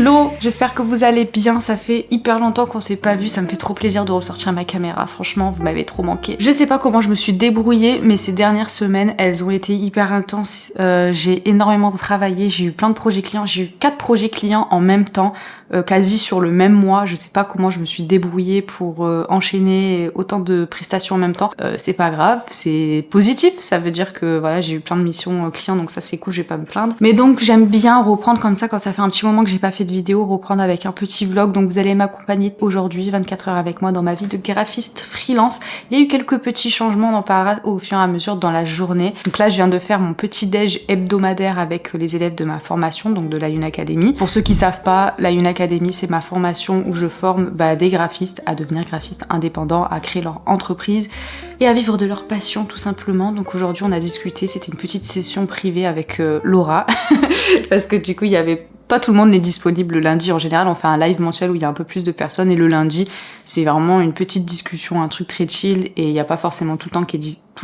Hello, j'espère que vous allez bien, ça fait hyper longtemps qu'on s'est pas vu, ça me fait trop plaisir de ressortir ma caméra, franchement vous m'avez trop manqué. Je sais pas comment je me suis débrouillée, mais ces dernières semaines elles ont été hyper intenses, j'ai énormément travaillé, j'ai eu plein de projets clients, j'ai eu 4 projets clients en même temps, quasi sur le même mois, je sais pas comment je me suis débrouillée pour enchaîner autant de prestations en même temps. C'est pas grave, c'est positif, ça veut dire que voilà j'ai eu plein de missions clients donc ça c'est cool, je vais pas me plaindre. Mais donc j'aime bien reprendre comme ça quand ça fait un petit moment que j'ai pas fait de vidéo, reprendre avec un petit vlog, donc vous allez m'accompagner aujourd'hui 24 heures avec moi dans ma vie de graphiste freelance. Il y a eu quelques petits changements, on en parlera au fur et à mesure dans la journée. Donc là je viens de faire mon petit déj hebdomadaire avec les élèves de ma formation, donc de la Youn Academy. Pour ceux qui savent pas, la Youn Academy c'est ma formation où je forme des graphistes à devenir graphistes indépendants, à créer leur entreprise et à vivre de leur passion tout simplement. Donc aujourd'hui on a discuté, c'était une petite session privée avec Laura parce que du coup il y avait pas tout le monde n'est disponible le lundi. En général, on fait un live mensuel où il y a un peu plus de personnes et le lundi, c'est vraiment une petite discussion, un truc très chill et il n'y a pas forcément tout le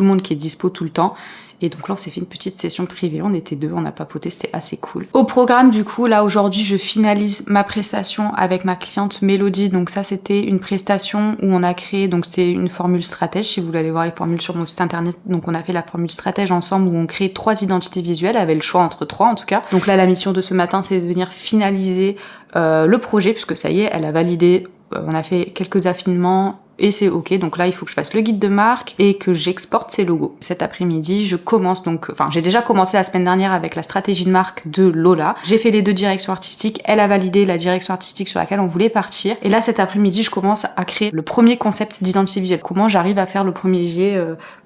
monde qui est dispo tout le temps. Et donc là, on s'est fait une petite session privée, on était deux, on a papoté, c'était assez cool. Au programme, du coup, là, aujourd'hui, je finalise ma prestation avec ma cliente Mélodie. Donc ça, c'était une prestation où on a créé, donc c'était une formule stratège, si vous voulez aller voir les formules sur mon site internet. Donc on a fait la formule stratège ensemble où on crée 3 identités visuelles, elle avait le choix entre 3 en tout cas. Donc là, la mission de ce matin, c'est de venir finaliser le projet, puisque ça y est, elle a validé, on a fait quelques affinements, et c'est ok, donc là il faut que je fasse le guide de marque et que j'exporte ces logos. Cet après-midi, je commence donc, enfin j'ai déjà commencé la semaine dernière avec la stratégie de marque de Lola. J'ai fait les 2 directions artistiques, elle a validé la direction artistique sur laquelle on voulait partir. Et là cet après-midi, je commence à créer le premier concept d'identité visuelle. Comment j'arrive à faire le premier jet,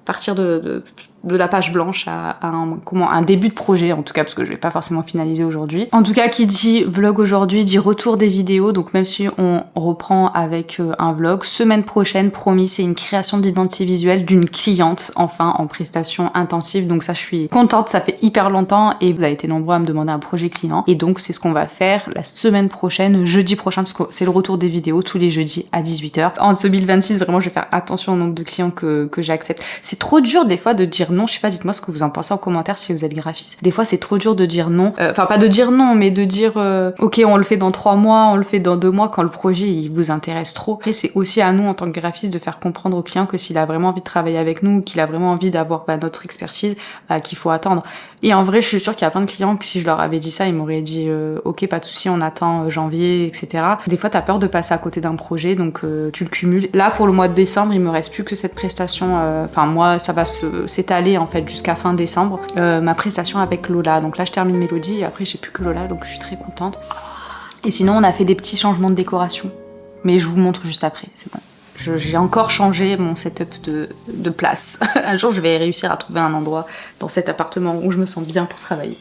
partir de la page blanche à un début de projet en tout cas, parce que je vais pas forcément finaliser aujourd'hui. En tout cas, qui dit vlog aujourd'hui dit retour des vidéos, donc même si on reprend avec un vlog, semaine prochaine, promis, c'est une création d'identité visuelle d'une cliente, enfin en prestation intensive, donc ça je suis contente, ça fait hyper longtemps et vous avez été nombreux à me demander un projet client, et donc c'est ce qu'on va faire la semaine prochaine, jeudi prochain, parce que c'est le retour des vidéos tous les jeudis à 18h. En 2026, vraiment je vais faire attention au nombre de clients que j'accepte. C'est trop dur des fois de dire non, je sais pas, dites-moi ce que vous en pensez en commentaire si vous êtes graphiste. Des fois c'est trop dur de dire non, enfin pas de dire non, mais de dire ok on le fait dans 3 mois, on le fait dans 2 mois quand le projet il vous intéresse trop. Après c'est aussi à nous en tant que graphiste de faire comprendre au client que s'il a vraiment envie de travailler avec nous, qu'il a vraiment envie d'avoir notre expertise, qu'il faut attendre. Et en vrai je suis sûre qu'il y a plein de clients que si je leur avais dit ça, ils m'auraient dit ok pas de souci, on attend janvier, etc. Des fois t'as peur de passer à côté d'un projet, donc tu le cumules. Là pour le mois de décembre, il me reste plus que cette prestation, enfin moi ça va s'étaler en fait jusqu'à fin décembre, ma prestation avec Lola. Donc là je termine Mélodie et après j'ai plus que Lola, donc je suis très contente. Et sinon on a fait des petits changements de décoration, mais je vous montre juste après, c'est bon. J'ai encore changé mon setup de place. Un jour je vais réussir à trouver un endroit dans cet appartement où je me sens bien pour travailler.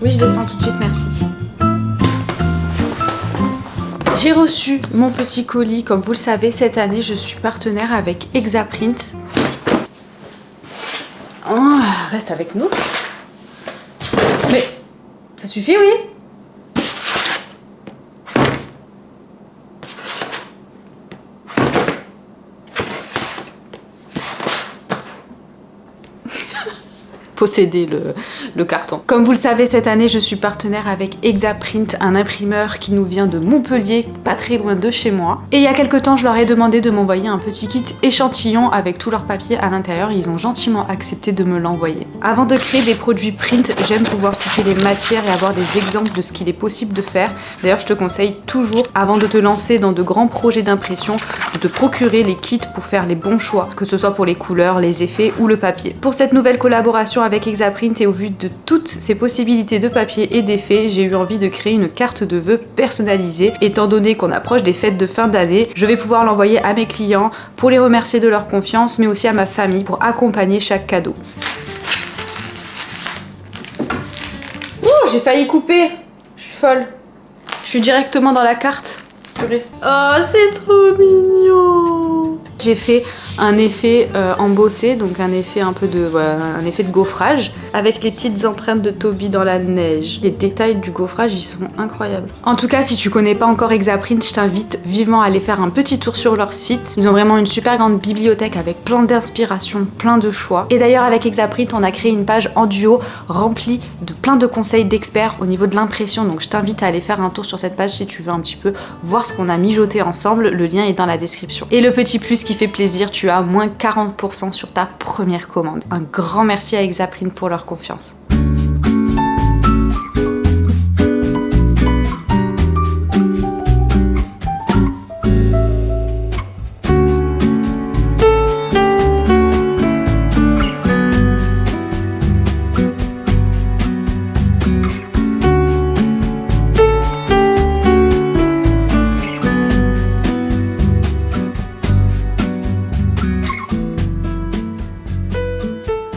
Oui, je descends tout de suite, merci. J'ai reçu mon petit colis, comme vous le savez, cette année je suis partenaire avec Exaprint. Oh, reste avec nous. Mais, ça suffit, oui? Posséder le carton. Comme vous le savez, cette année je suis partenaire avec Exaprint, un imprimeur qui nous vient de Montpellier, pas très loin de chez moi. Et il y a quelques temps je leur ai demandé de m'envoyer un petit kit échantillon avec tous leurs papiers à l'intérieur, ils ont gentiment accepté de me l'envoyer. Avant de créer des produits print, j'aime pouvoir toucher les matières et avoir des exemples de ce qu'il est possible de faire. D'ailleurs je te conseille toujours, avant de te lancer dans de grands projets d'impression, de te procurer les kits pour faire les bons choix, que ce soit pour les couleurs, les effets ou le papier. Pour cette nouvelle collaboration avec Exaprint et au vu de toutes ces possibilités de papier et d'effets, j'ai eu envie de créer une carte de vœux personnalisée. Étant donné qu'on approche des fêtes de fin d'année, je vais pouvoir l'envoyer à mes clients pour les remercier de leur confiance, mais aussi à ma famille pour accompagner chaque cadeau. Ouh, j'ai failli couper, je suis folle. suis directement dans la carte. Oh, c'est trop mignon. J'ai fait un effet embossé, donc un effet un peu de, voilà, un effet de gaufrage avec les petites empreintes de Toby dans la neige. Les détails du gaufrage, ils sont incroyables. En tout cas, si tu connais pas encore Exaprint, je t'invite vivement à aller faire un petit tour sur leur site. Ils ont vraiment une super grande bibliothèque avec plein d'inspirations, plein de choix. Et d'ailleurs, avec Exaprint, on a créé une page en duo remplie de plein de conseils d'experts au niveau de l'impression. Donc je t'invite à aller faire un tour sur cette page si tu veux un petit peu voir ce qu'on a mijoté ensemble. Le lien est dans la description. Et le petit plus qui fait plaisir, tu as moins 40% sur ta première commande. Un grand merci à Exaprint pour leur confiance.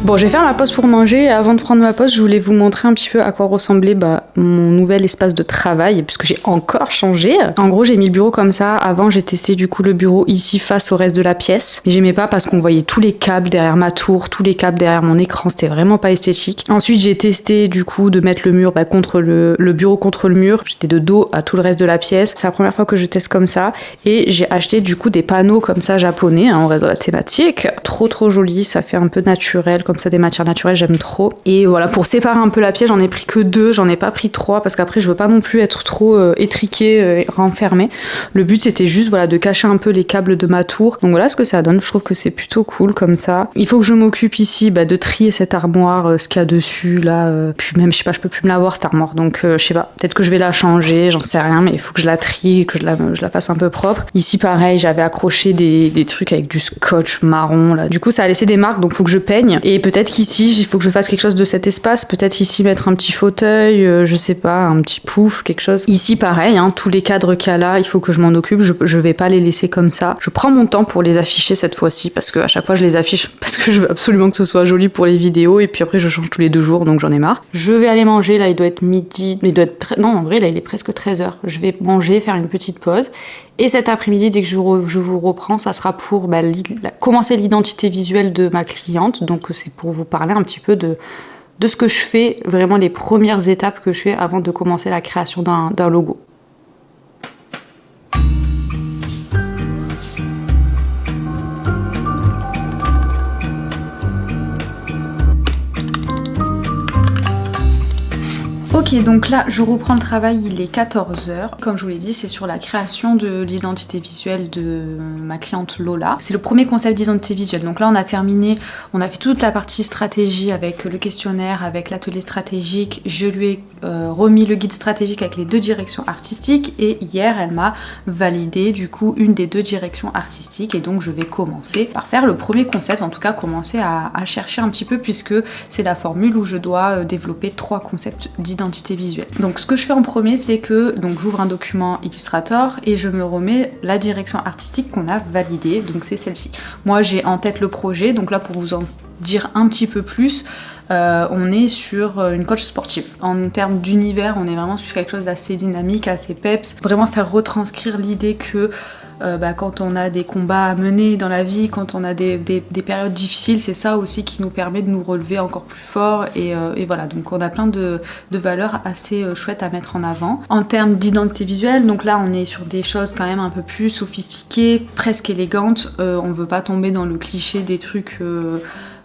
Bon, je vais faire ma pause pour manger et avant de prendre ma pause, je voulais vous montrer un petit peu à quoi ressemblait mon nouvel espace de travail puisque j'ai encore changé. En gros, j'ai mis le bureau comme ça. Avant, j'ai testé du coup le bureau ici face au reste de la pièce. Et j'aimais pas parce qu'on voyait tous les câbles derrière ma tour, tous les câbles derrière mon écran, c'était vraiment pas esthétique. Ensuite, j'ai testé du coup de mettre le mur contre le bureau contre le mur. J'étais de dos à tout le reste de la pièce. C'est la première fois que je teste comme ça. Et j'ai acheté du coup des panneaux comme ça japonais, on reste dans la thématique. Trop joli, ça fait un peu naturel comme ça, des matières naturelles, j'aime trop. Et voilà, pour séparer un peu la pièce, j'en ai pris que 2, j'en ai pas pris 3 parce qu'après je veux pas non plus être trop étriquée et renfermée. Le but c'était juste voilà de cacher un peu les câbles de ma tour. Donc voilà ce que ça donne, je trouve que c'est plutôt cool comme ça. Il faut que je m'occupe ici de trier cette armoire, ce qu'il y a dessus là, puis même je sais pas, je peux plus me la voir cette armoire. Donc je sais pas, peut-être que je vais la changer, j'en sais rien, mais il faut que je la trie, que je la fasse un peu propre. Ici pareil, j'avais accroché des trucs avec du scotch marron là. Du coup ça a laissé des marques, donc faut que je peigne. Et peut-être qu'ici, il faut que je fasse quelque chose de cet espace. Peut-être ici mettre un petit fauteuil, je sais pas, un petit pouf, quelque chose. Ici, pareil, tous les cadres qu'il y a là, il faut que je m'en occupe. Je vais pas les laisser comme ça. Je prends mon temps pour les afficher cette fois-ci parce que à chaque fois, je les affiche parce que je veux absolument que ce soit joli pour les vidéos. Et puis après, je change tous les 2 jours, donc j'en ai marre. Je vais aller manger. Là, il doit être midi. Il doit être non, en vrai, là, il est presque 13h. Je vais manger, faire une petite pause. Et cet après-midi, dès que je vous reprends, ça sera pour commencer l'identité visuelle de ma cliente. Donc c'est pour vous parler un petit peu de ce que je fais, vraiment les premières étapes que je fais avant de commencer la création d'un logo. Ok, donc là, je reprends le travail, il est 14h. Comme je vous l'ai dit, c'est sur la création de l'identité visuelle de ma cliente Lola. C'est le premier concept d'identité visuelle. Donc là, on a terminé, on a fait toute la partie stratégie avec le questionnaire, avec l'atelier stratégique. Je lui ai remis le guide stratégique avec les 2 directions artistiques. Et hier, elle m'a validé du coup une des 2 directions artistiques. Et donc, je vais commencer par faire le premier concept, en tout cas commencer à chercher un petit peu puisque c'est la formule où je dois développer 3 concepts d'identité visuelle. Donc ce que je fais en premier, c'est que j'ouvre un document Illustrator et je me remets la direction artistique qu'on a validée, donc c'est celle-ci. Moi j'ai en tête le projet, donc là pour vous en dire un petit peu plus, on est sur une coach sportive. En termes d'univers, on est vraiment sur quelque chose d'assez dynamique, assez peps, vraiment faire retranscrire l'idée que quand on a des combats à mener dans la vie, quand on a des périodes difficiles, c'est ça aussi qui nous permet de nous relever encore plus fort et voilà, donc on a plein de valeurs assez chouettes à mettre en avant. En termes d'identité visuelle, donc là on est sur des choses quand même un peu plus sophistiquées, presque élégantes, on veut pas tomber dans le cliché des trucs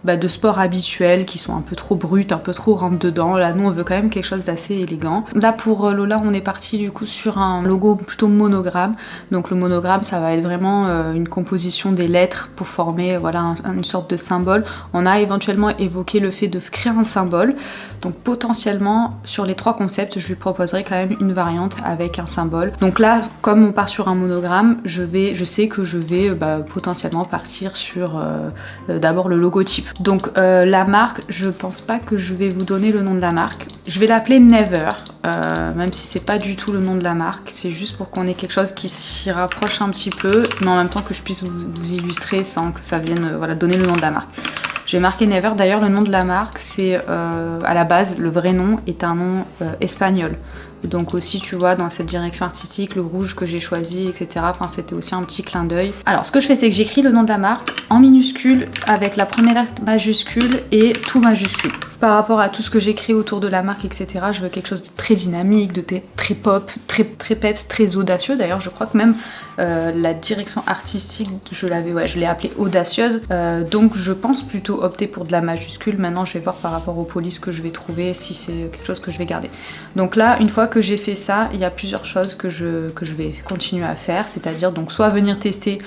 de sport habituels qui sont un peu trop bruts, un peu trop rentre dedans. Là, nous, on veut quand même quelque chose d'assez élégant. Là, pour Lola, on est parti du coup sur un logo plutôt monogramme. Donc le monogramme, ça va être vraiment une composition des lettres pour former une sorte de symbole. On a éventuellement évoqué le fait de créer un symbole. Donc potentiellement, sur les 3 concepts, je lui proposerai quand même une variante avec un symbole. Donc là, comme on part sur un monogramme, je sais que je vais potentiellement partir sur d'abord le logotype. Donc la marque, je pense pas que je vais vous donner le nom de la marque. Je vais l'appeler Never, même si c'est pas du tout le nom de la marque. C'est juste pour qu'on ait quelque chose qui s'y rapproche un petit peu, mais en même temps que je puisse vous illustrer sans que ça vienne donner le nom de la marque. Je vais marquer Never. D'ailleurs, le nom de la marque, c'est à la base, le vrai nom est un nom espagnol. Donc aussi, tu vois, dans cette direction artistique, le rouge que j'ai choisi, etc. Enfin, c'était aussi un petit clin d'œil. Alors, ce que je fais, c'est que j'écris le nom de la marque en minuscule avec la première lettre majuscule et tout majuscule. Par rapport à tout ce que j'écris autour de la marque, etc., je veux quelque chose de très dynamique, de très pop, très peps, très audacieux. D'ailleurs, je crois que même la direction artistique, je l'ai appelée audacieuse. Donc, je pense plutôt opter pour de la majuscule. Maintenant, je vais voir par rapport aux polices que je vais trouver si c'est quelque chose que je vais garder. Donc là, une fois que j'ai fait ça, il y a plusieurs choses que je vais continuer à faire. C'est-à-dire, donc, soit venir tester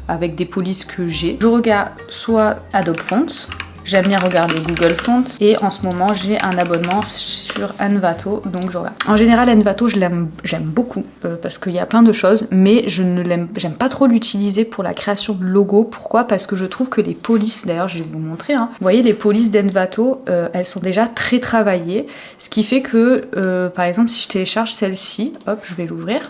avec des polices que j'ai. Je regarde soit Adobe Fonts. J'aime bien regarder Google Fonts et en ce moment j'ai un abonnement sur Envato, donc je regarde. En général Envato j'aime beaucoup parce qu'il y a plein de choses, mais j'aime pas trop l'utiliser pour la création de logos. Pourquoi ? Parce que je trouve que les polices, d'ailleurs je vais vous montrer, hein. Vous voyez les polices d'Envato, elles sont déjà très travaillées, ce qui fait que par exemple si je télécharge celle-ci, hop je vais l'ouvrir.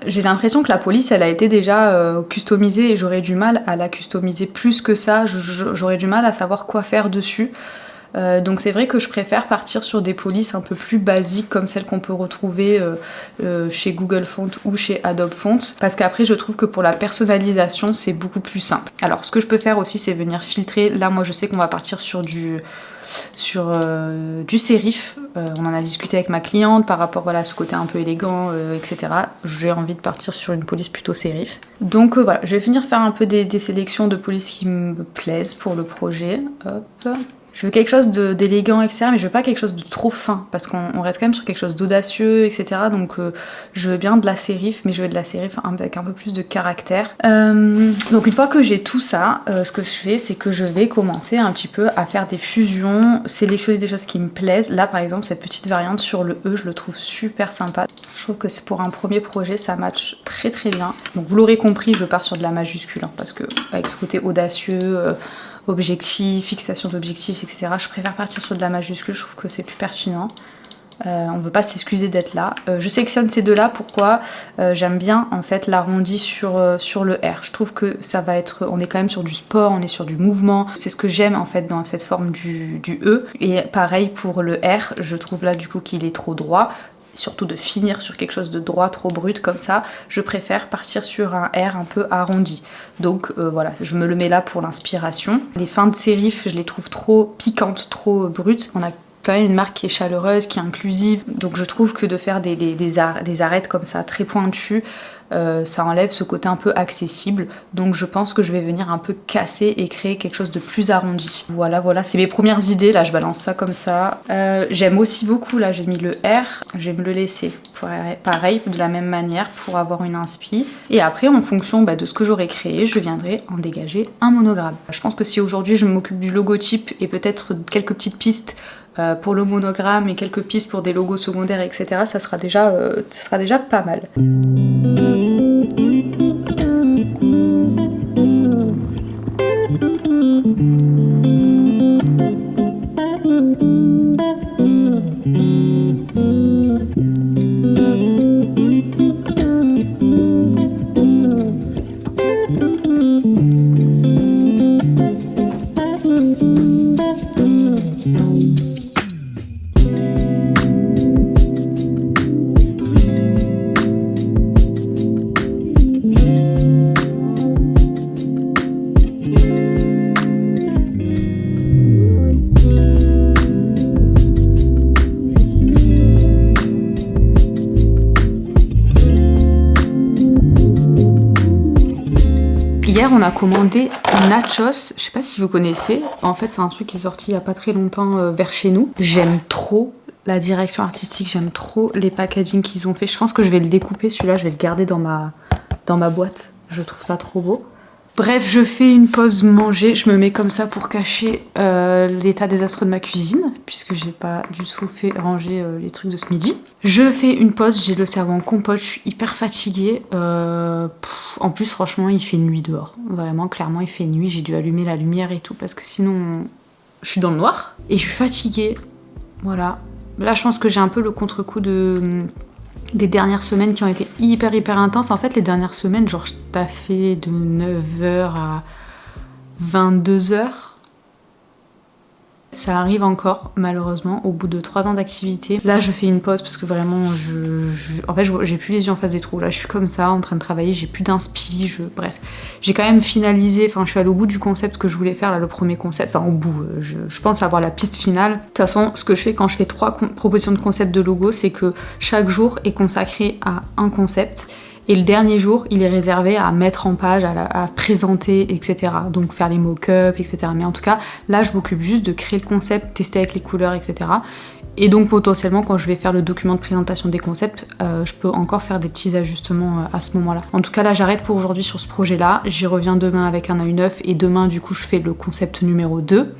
J'ai l'impression que la police elle a été déjà customisée et j'aurais du mal à la customiser plus que ça, j'aurais du mal à savoir quoi faire dessus. Donc c'est vrai que je préfère partir sur des polices un peu plus basiques comme celles qu'on peut retrouver chez Google Fonts ou chez Adobe Fonts, parce qu'après je trouve que pour la personnalisation c'est beaucoup plus simple. Alors ce que je peux faire aussi c'est venir filtrer. Là moi je sais qu'on va partir sur du sérif. On en a discuté avec ma cliente par rapport à ce côté un peu élégant, etc. J'ai envie de partir sur une police plutôt sérif. Donc voilà, je vais venir faire un peu des sélections de polices qui me plaisent pour le projet. Hop. Je veux quelque chose d'élégant, etc. Mais je veux pas quelque chose de trop fin, parce qu'on reste quand même sur quelque chose d'audacieux, etc. Donc je veux bien de la sérif, mais je veux de la sérif avec un peu plus de caractère. Donc une fois que j'ai tout ça, ce que je fais, c'est que je vais commencer un petit peu à faire des fusions, sélectionner des choses qui me plaisent. Là par exemple, cette petite variante sur le E, je le trouve super sympa. Je trouve que c'est pour un premier projet, ça match très très bien. Donc vous l'aurez compris, je pars sur de la majuscule, hein, parce que avec ce côté audacieux... objectifs, fixation d'objectifs, etc. Je préfère partir sur de la majuscule, je trouve que c'est plus pertinent. On ne veut pas s'excuser d'être là. Je sélectionne ces deux-là, pourquoi j'aime bien en fait l'arrondi sur le R. Je trouve que ça va être... On est quand même sur du sport, on est sur du mouvement. C'est ce que j'aime en fait dans cette forme du E. Et pareil pour le R, je trouve là du coup qu'il est trop droit. Surtout de finir sur quelque chose de droit, trop brut comme ça, je préfère partir sur un R un peu arrondi. Donc voilà, je me le mets là pour l'inspiration. Les fins de sérif, je les trouve trop piquantes, trop brutes. On a quand même une marque qui est chaleureuse, qui est inclusive, donc je trouve que de faire des arêtes comme ça, très pointues, ça enlève ce côté un peu accessible, donc je pense que je vais venir un peu casser et créer quelque chose de plus arrondi. Voilà, c'est mes premières idées, là je balance ça comme ça. J'aime aussi beaucoup, là j'ai mis le R, je vais me le laisser, pareil, de la même manière pour avoir une inspi. Et après, en fonction de ce que j'aurai créé, je viendrai en dégager un monogramme. Je pense que si aujourd'hui je m'occupe du logotype et peut-être quelques petites pistes pour le monogramme et quelques pistes pour des logos secondaires, etc., ça sera déjà pas mal. Hier, on a commandé nachos, je sais pas si vous connaissez, en fait c'est un truc qui est sorti il y a pas très longtemps vers chez nous. J'aime trop la direction artistique, j'aime trop les packaging qu'ils ont fait. Je pense que je vais le découper, celui-là je vais le garder dans ma boîte, je trouve ça trop beau. Bref, je fais une pause manger, je me mets comme ça pour cacher l'état désastreux de ma cuisine, puisque j'ai pas du tout fait ranger les trucs de ce midi. Je fais une pause, j'ai le cerveau en compote, je suis hyper fatiguée. En plus, franchement, il fait nuit dehors. Vraiment, clairement, il fait nuit, j'ai dû allumer la lumière et tout, parce que sinon, je suis dans le noir. Et je suis fatiguée, voilà. Là, je pense que j'ai un peu le contre-coup des dernières semaines qui ont été hyper intenses. En fait, les dernières semaines, genre, je taffais de 9h à 22h. Ça arrive encore, malheureusement, au bout de 3 ans d'activité. Là, je fais une pause parce que vraiment, en fait, j'ai plus les yeux en face des trous. Là, je suis comme ça, en train de travailler, j'ai plus d'inspi, bref. J'ai quand même finalisé, enfin, je suis allée au bout du concept que je voulais faire, là, le premier concept. Enfin, au bout, je pense avoir la piste finale. De toute façon, ce que je fais quand je fais 3 propositions de concept de logo, c'est que chaque jour est consacré à un concept. Et le dernier jour, il est réservé à mettre en page, à présenter, etc. Donc faire les mock-ups, etc. Mais en tout cas, là, je m'occupe juste de créer le concept, tester avec les couleurs, etc. Et donc potentiellement, quand je vais faire le document de présentation des concepts, je peux encore faire des petits ajustements à ce moment-là. En tout cas, là, j'arrête pour aujourd'hui sur ce projet-là. J'y reviens demain avec un œil neuf. Et demain, du coup, je fais le concept numéro 2.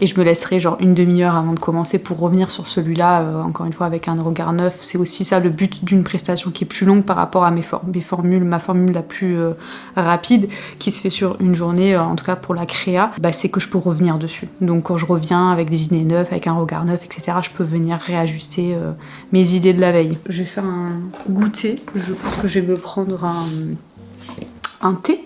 Et je me laisserai genre une demi-heure avant de commencer pour revenir sur celui-là, encore une fois avec un regard neuf. C'est aussi ça le but d'une prestation qui est plus longue par rapport à ma formule la plus rapide, qui se fait sur une journée, en tout cas pour la créa, c'est que je peux revenir dessus. Donc quand je reviens avec des idées neuves, avec un regard neuf, etc., je peux venir réajuster mes idées de la veille. Je vais faire un goûter, je pense que je vais me prendre un thé.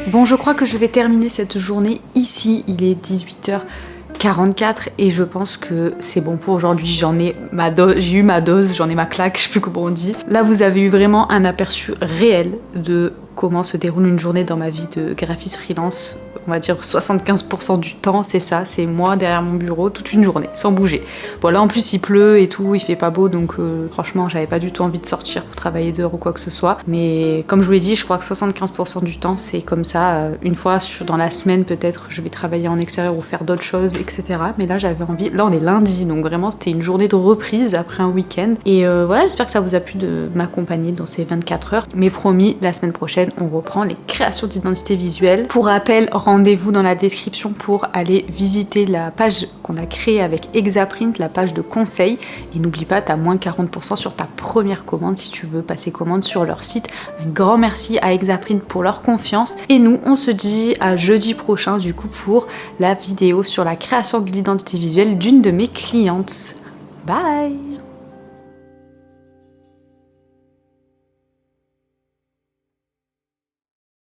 Bon, je crois que je vais terminer cette journée ici. Il est 18h44 et je pense que c'est bon pour aujourd'hui. J'ai eu ma dose, j'en ai ma claque, je sais plus comment on dit. Là, vous avez eu vraiment un aperçu réel de comment se déroule une journée dans ma vie de graphiste freelance. On va dire 75% du temps, c'est ça, c'est moi derrière mon bureau toute une journée, sans bouger. Bon là en plus il pleut et tout, il fait pas beau, donc franchement j'avais pas du tout envie de sortir pour travailler dehors ou quoi que ce soit. Mais comme je vous l'ai dit, je crois que 75% du temps c'est comme ça. Une fois dans la semaine peut-être je vais travailler en extérieur ou faire d'autres choses, etc. Mais là j'avais envie, là on est lundi, donc vraiment c'était une journée de reprise après un week-end. Et voilà, j'espère que ça vous a plu de m'accompagner dans ces 24 heures. Mais promis, la semaine prochaine on reprend les créations d'identité visuelle. Pour rappel, rendez-vous dans la description pour aller visiter la page qu'on a créée avec Exaprint, la page de conseil. Et n'oublie pas, t'as moins 40% sur ta première commande si tu veux passer commande sur leur site. Un grand merci à Exaprint pour leur confiance. Et nous, on se dit à jeudi prochain du coup pour la vidéo sur la création de l'identité visuelle d'une de mes clientes. Bye!